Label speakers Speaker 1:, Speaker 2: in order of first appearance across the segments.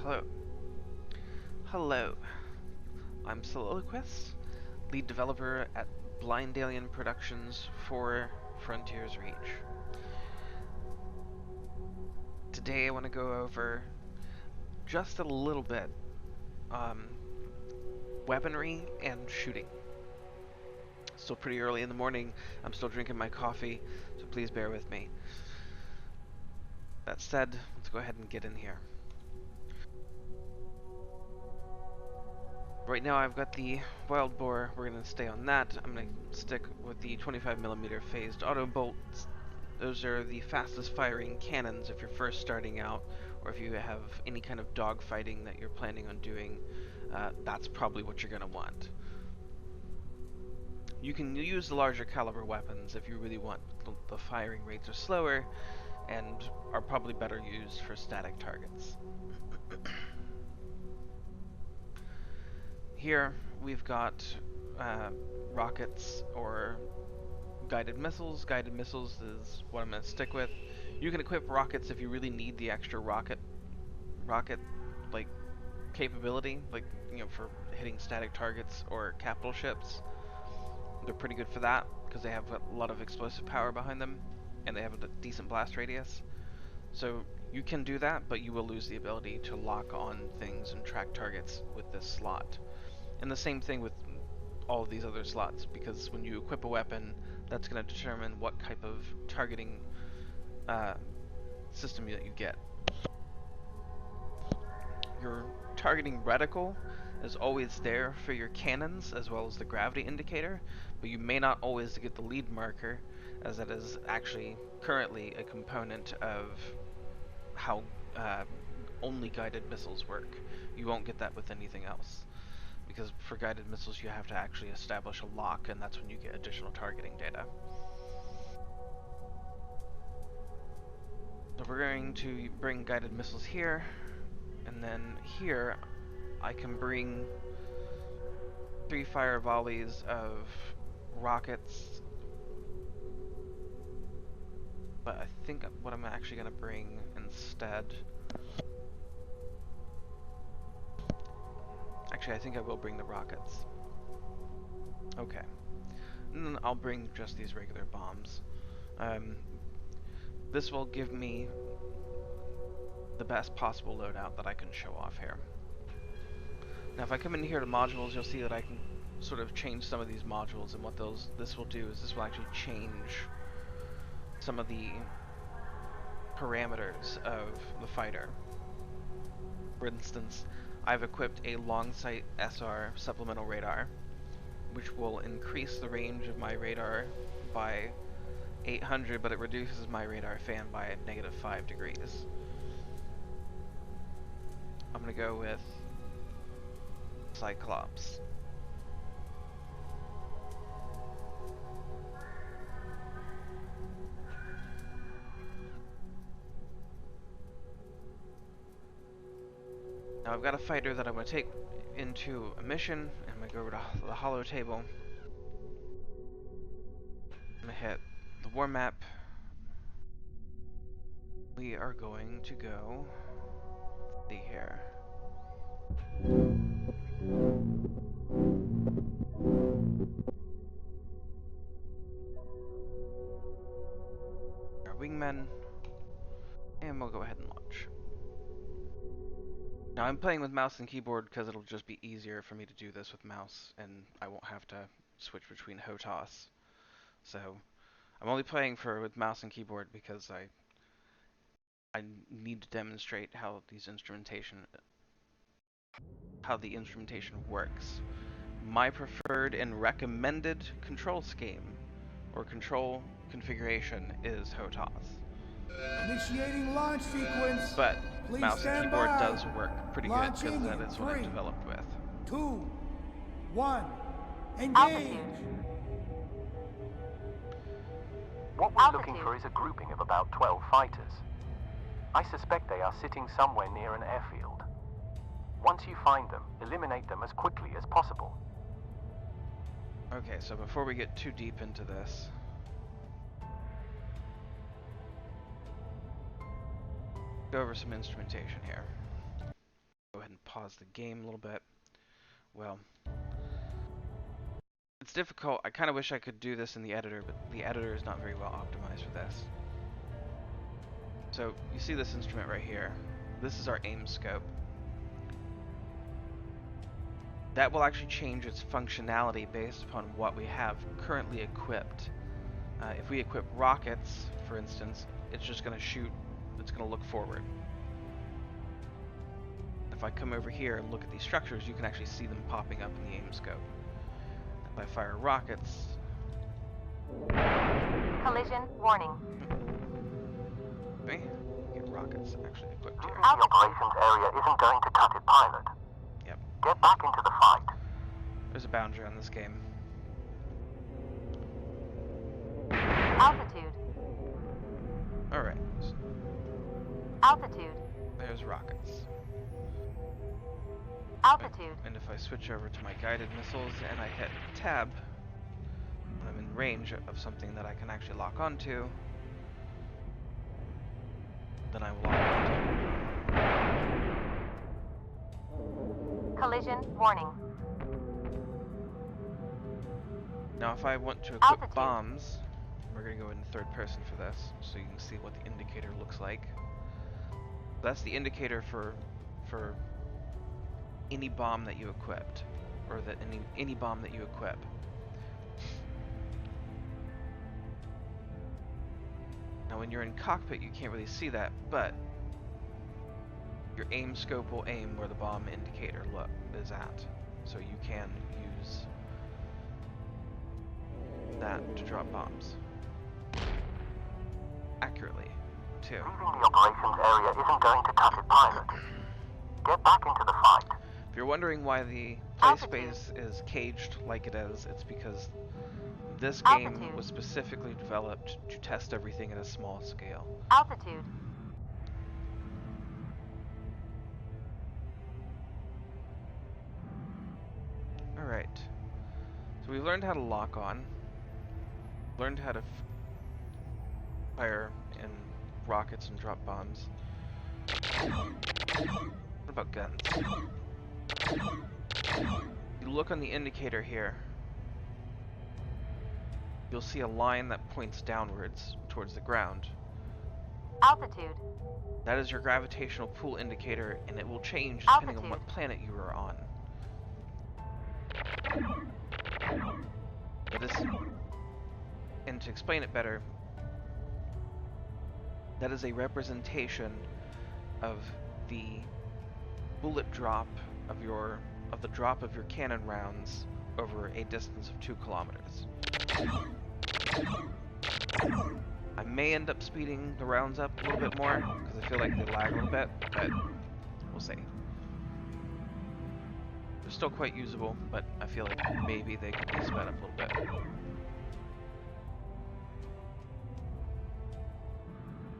Speaker 1: Hello. Hello. I'm Soliloquist, lead developer at Blind Alien Productions for Frontiers Reach. Today I want to go over just a little bit um, weaponry and shooting. Still pretty early in the morning. I'm still drinking my coffee, so please bear with me. That said, let's go ahead and get in here. Right now I've got the Wild Boar. We're going to stay on that. I'm going to stick with the 25mm phased auto bolts. Those are the fastest firing cannons if you're first starting out, or if you have any kind of dogfighting that you're planning on doing. That's probably what you're going to want. You can use the larger caliber weapons if you really want. The firing rates are slower and are probably better used for static targets. Here we've got rockets or guided missiles. Guided missiles is what I'm going to stick with. You can equip rockets if you really need the extra rocket like capability, like for hitting static targets or capital ships. They're pretty good for that because they have a lot of explosive power behind them, and they have a decent blast radius. So you can do that, but you will lose the ability to lock on things and track targets with this slot. And the same thing with all of these other slots, because when you equip a weapon, that's going to determine what type of targeting system that you get. Your targeting reticle is always there for your cannons as well as the gravity indicator, but you may not always get the lead marker, as that is actually currently a component of how only guided missiles work. You won't get that with anything else, because for guided missiles you have to actually establish a lock, and that's when you get additional targeting data. So we're going to bring guided missiles here, and then here I can bring 3 fire volleys of rockets, but I think what I'm actually going to bring instead, actually I think I will bring the rockets. Okay, and then I'll bring just these regular bombs. This will give me the best possible loadout that I can show off here. Now if I come in here to modules, you'll see that I can sort of change some of these modules, and what this will do is this will actually change some of the parameters of the fighter. For instance, I've equipped a long sight SR supplemental radar, which will increase the range of my radar by 800, but it reduces my radar fan by -5 degrees. I'm going to go with Cyclops. Now I've got a fighter that I'm going to take into a mission, and I'm going to go over to the holo table. I'm going to hit the war map. We are going to go, let's see here. Our wingmen, and we'll go ahead and launch. Now I'm playing with mouse and keyboard because it'll just be easier for me to do this with mouse, and I won't have to switch between HOTAS. So I'm only playing with mouse and keyboard because I need to demonstrate how the instrumentation works. My preferred and recommended control scheme or control configuration is HOTAS.
Speaker 2: Initiating launch sequence.
Speaker 1: But
Speaker 2: Please
Speaker 1: mouse and keyboard does work pretty good because that is what I've developed with.
Speaker 2: 2, 1, engage.
Speaker 3: Altitude.
Speaker 4: What we're looking for is a grouping of about 12 fighters. I suspect they are sitting somewhere near an airfield. Once you find them, eliminate them as quickly as possible.
Speaker 1: Okay, so before we get too deep into this, go over some instrumentation here. Go ahead and pause the game a little bit. Well, it's difficult. I kind of wish I could do this in the editor, but the editor is not very well optimized for this. So you see this instrument right here. This is our aim scope. That will actually change its functionality based upon what we have currently equipped. If we equip rockets, for instance, it's just going to shoot, it's going to look forward. If I come over here and look at these structures, you can actually see them popping up in the aim scope. If I fire rockets...
Speaker 3: Collision warning.
Speaker 1: Okay, get rockets actually equipped here.
Speaker 4: The operations area isn't going to cut it, pilot.
Speaker 1: Yep.
Speaker 4: Get back into the fight.
Speaker 1: There's a boundary on this game.
Speaker 3: Altitude.
Speaker 1: Alright,
Speaker 3: Altitude.
Speaker 1: there's rockets.
Speaker 3: Altitude.
Speaker 1: And if I switch over to my guided missiles and I hit tab, when I'm in range of something that I can actually lock onto, then I will lock onto.
Speaker 3: Collision warning.
Speaker 1: Now if I want to equip
Speaker 3: Altitude.
Speaker 1: bombs, we're going to go into third person for this, so you can see what the indicator looks like. That's the indicator for any bomb that you equipped, or that any bomb that you equip. Now when you're in cockpit you can't really see that, but your aim scope will aim where the bomb indicator is at. So you can use that to drop bombs. Accurately, too.
Speaker 4: Leaving the operations area isn't going to cut it, pilot. Get back into the fight.
Speaker 1: If you're wondering why the play
Speaker 3: Altitude.
Speaker 1: space is caged like it is, it's because this game
Speaker 3: Altitude.
Speaker 1: was specifically developed to test everything at a small scale.
Speaker 3: Altitude.
Speaker 1: Alright. So we learned how to lock on. Learned how to fire in rockets and drop bombs. What about guns? You look on the indicator here. You'll see a line that points downwards towards the ground.
Speaker 3: Altitude.
Speaker 1: That is your gravitational pull indicator, and it will change depending on
Speaker 3: Altitude.
Speaker 1: what planet you are on. But this, and to explain it better, that is a representation of the bullet drop of the drop of your cannon rounds over a distance of 2 kilometers. I may end up speeding the rounds up a little bit more because I feel like they lag a little bit, but we'll see. They're still quite usable, but I feel like maybe they could be sped up a little bit.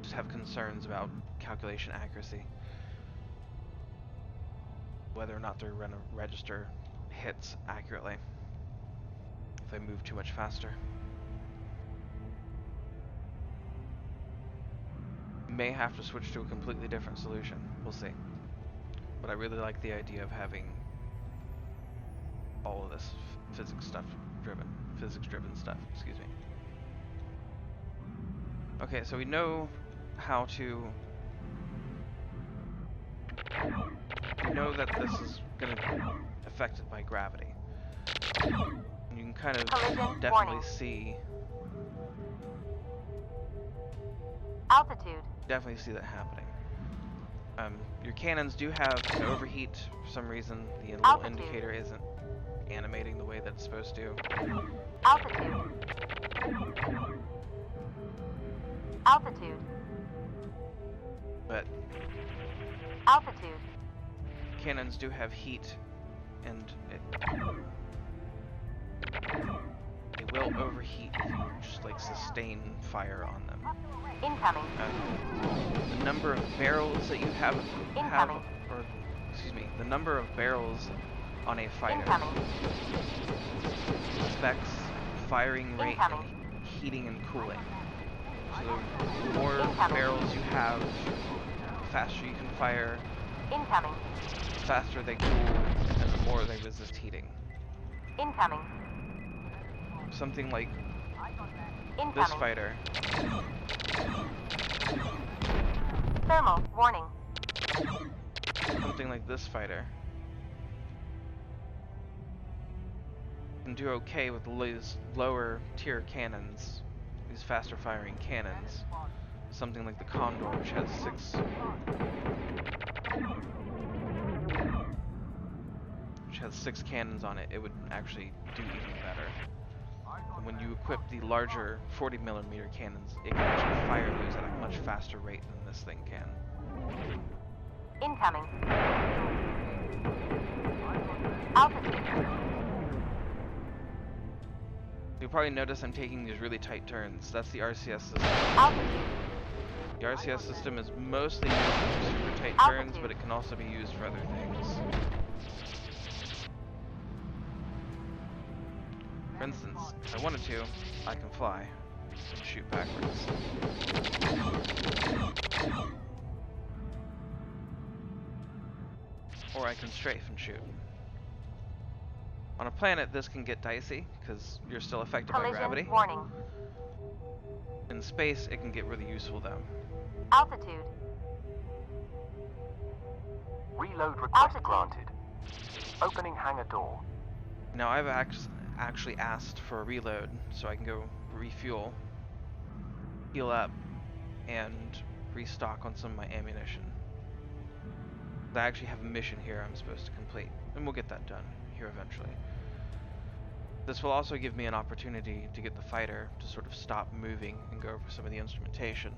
Speaker 1: Just have concerns about calculation accuracy. Whether or not they're going to register hits accurately if they move too much faster. May have to switch to a completely different solution. We'll see. But I really like the idea of having all of this physics driven stuff, excuse me. Okay, so we know how to... We know that this is going to be affected by gravity. And you can kind of
Speaker 3: Collision
Speaker 1: definitely
Speaker 3: warning.
Speaker 1: see...
Speaker 3: Altitude.
Speaker 1: Definitely see that happening. Your cannons do have an overheat for some reason. The little
Speaker 3: Altitude.
Speaker 1: indicator isn't animating the way that it's supposed to.
Speaker 3: Altitude. Altitude.
Speaker 1: But
Speaker 3: Altitude.
Speaker 1: cannons do have heat, and they will overheat if you just like sustain fire on them.
Speaker 3: Incoming.
Speaker 1: The number of barrels that you have,
Speaker 3: Incoming.
Speaker 1: or excuse me, the number of barrels on a fighter
Speaker 3: Incoming.
Speaker 1: affects firing rate
Speaker 3: Incoming.
Speaker 1: and heating and cooling. So the more
Speaker 3: Incoming.
Speaker 1: barrels you have, the faster you can fire.
Speaker 3: Incoming.
Speaker 1: faster they cool and the more they resist heating.
Speaker 3: Incoming.
Speaker 1: Something like
Speaker 3: Incoming.
Speaker 1: this fighter.
Speaker 3: Thermal warning.
Speaker 1: Something like this fighter can do okay with these lower tier cannons, these faster firing cannons. Something like the Condor, which has 6 cannons on it, it would actually do even better. And when you equip the larger 40mm cannons, it can actually fire those at a much faster rate than this thing can.
Speaker 3: Incoming. Altitude.
Speaker 1: You'll probably notice I'm taking these really tight turns. That's the RCS system.
Speaker 3: Altitude.
Speaker 1: The RCS system is mostly used for super tight turns, but it can also be used for other things. For instance, if I wanted to, I can fly and shoot backwards. Or I can strafe and shoot. On a planet, this can get dicey, because you're still affected by
Speaker 3: Collision
Speaker 1: gravity.
Speaker 3: warning.
Speaker 1: In space, it can get really useful though.
Speaker 3: Altitude.
Speaker 4: Reload request
Speaker 3: Altitude.
Speaker 4: granted. Opening hangar door.
Speaker 1: Now I've actually asked for a reload, so I can go refuel, heal up, and restock on some of my ammunition. I actually have a mission here I'm supposed to complete, and we'll get that done here eventually. This will also give me an opportunity to get the fighter to sort of stop moving and go over some of the instrumentation.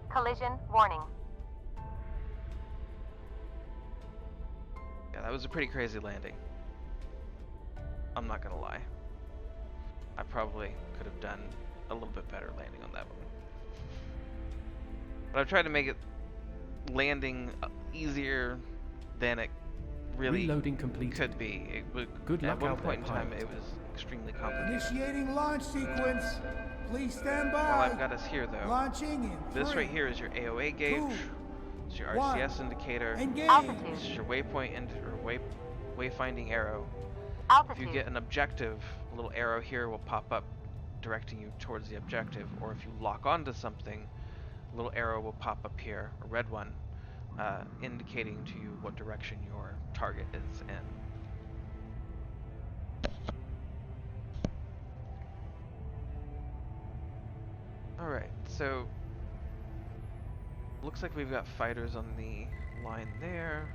Speaker 3: Collision warning.
Speaker 1: Yeah, that was a pretty crazy landing. I'm not gonna lie. I probably could have done a little bit better landing on that one. But I've tried to make it landing easier than it really
Speaker 5: Reloading completed.
Speaker 1: could be. It would,
Speaker 5: Good
Speaker 1: at
Speaker 5: luck
Speaker 1: one
Speaker 5: out
Speaker 1: point in
Speaker 5: there,
Speaker 1: time,
Speaker 5: pilot.
Speaker 1: it was extremely complicated.
Speaker 2: Initiating launch sequence. Please stand by.
Speaker 1: All I've got is here, though.
Speaker 2: Launching in
Speaker 1: This
Speaker 2: 3,
Speaker 1: right here is your AOA gauge.
Speaker 2: 2,
Speaker 1: It's your
Speaker 2: 1.
Speaker 1: RCS indicator.
Speaker 2: Engage.
Speaker 3: Altitude.
Speaker 1: This is your waypoint or wayfinding arrow. If
Speaker 3: Altitude.
Speaker 1: you get an objective, a little arrow here will pop up directing you towards the objective, or if you lock onto something, a little arrow will pop up here, a red one, indicating to you what direction your target is in. Alright, so looks like we've got fighters on the line there.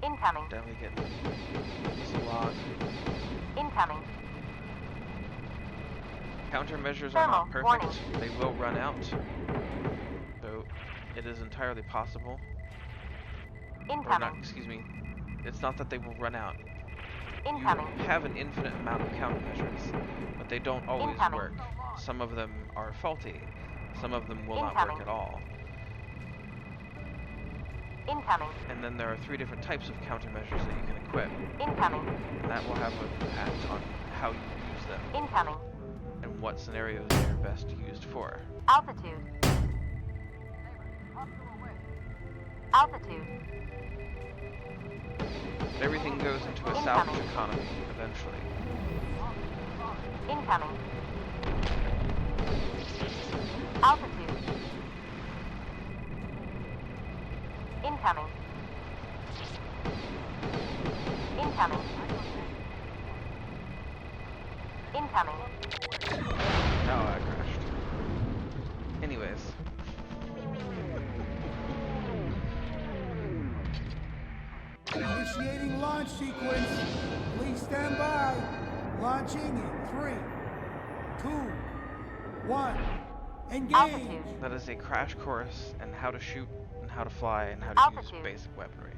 Speaker 3: Incoming.
Speaker 1: Definitely get this log.
Speaker 3: Incoming.
Speaker 1: Countermeasures are not
Speaker 3: Thermal
Speaker 1: perfect. They will run out. So it is entirely possible. Or not,
Speaker 3: Incoming.
Speaker 1: excuse me. It's not that they will run out.
Speaker 3: Incoming.
Speaker 1: You have an infinite amount of countermeasures, but they don't always
Speaker 3: Incoming.
Speaker 1: work. Some of them are faulty. Some of them will not
Speaker 3: Incoming.
Speaker 1: work at all.
Speaker 3: Incoming.
Speaker 1: And then there are 3 different types of countermeasures that you can equip.
Speaker 3: Incoming.
Speaker 1: And that will have an impact on how you use them
Speaker 3: Incoming.
Speaker 1: and what scenarios they're best used for.
Speaker 3: Altitude. Altitude.
Speaker 1: Everything goes into a
Speaker 3: Incoming.
Speaker 1: salvage economy eventually.
Speaker 3: Incoming. Altitude. Incoming. Incoming. Incoming.
Speaker 1: Oh, I crashed. Anyways.
Speaker 2: Initiating launch sequence. Please stand by. Launching in 3, 2, 1. Engage.
Speaker 3: Altitude.
Speaker 1: That is a crash course in how to shoot and how to fly and how to use
Speaker 3: Altitude.
Speaker 1: basic weaponry.